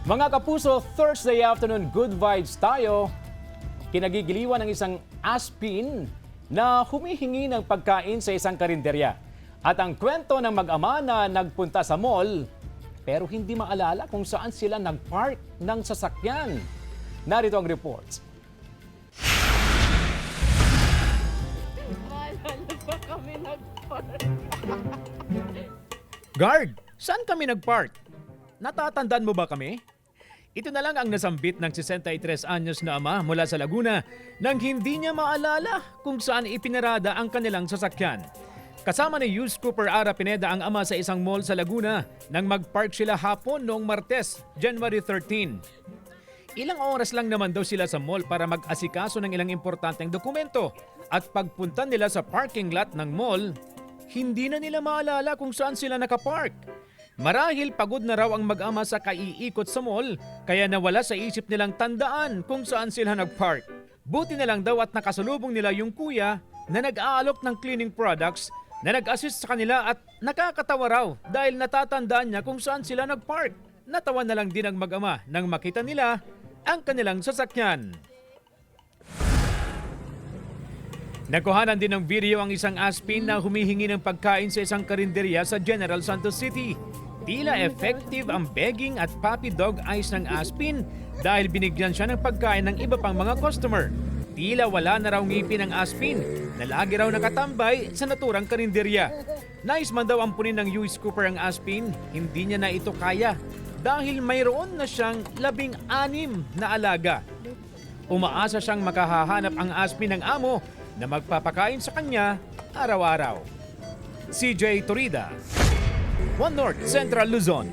Mga kapuso, Thursday afternoon, good vibes tayo. Kinagigiliwan ng isang aspin na humihingi ng pagkain sa isang karinderya. At ang kwento ng mag-ama na nagpunta sa mall, pero hindi maalala kung saan sila nagpark ng sasakyan. Narito ang reports. Maalala ba kami nag-park? Guard, saan kami nagpark? Natatandaan mo ba kami? Ito na lang ang nasambit ng 63 anyos na ama mula sa Laguna nang hindi niya maalala kung saan ipinarada ang kanilang sasakyan. Kasama ni Yus Cooper Ara Pineda ang ama sa isang mall sa Laguna nang mag-park sila hapon noong Martes, January 13. Ilang oras lang naman daw sila sa mall para mag-asikaso ng ilang importanteng dokumento at pagpunta nila sa parking lot ng mall, hindi na nila maalala kung saan sila nakapark. Marahil pagod na raw ang mag-ama sa kaiikot sa mall, kaya nawala sa isip nilang tandaan kung saan sila nag-park. Buti na lang daw at nakasalubong nila yung kuya na nag-aalok ng cleaning products na nag-assist sa kanila at nakakatawa raw dahil natatandaan niya kung saan sila nag-park. Natawa na lang din ang mag-ama nang makita nila ang kanilang sasakyan. Nakuhanan din ng video ang isang aspin na humihingi ng pagkain sa isang karinderya sa General Santos City. Tila effective ang begging at puppy dog eyes ng aspin dahil binigyan siya ng pagkain ng iba pang mga customer. Tila wala na raw ngipin ang aspin na lagi raw nakatambay sa naturang karinderya. Nais man daw ampunin ng US Cooper ang aspin, hindi niya na ito kaya dahil mayroon na siyang 16 na alaga. Umaasa siyang makahahanap ang aspin ng amo na magpapakain sa kanya araw-araw. CJ Torida, One North Central Luzon.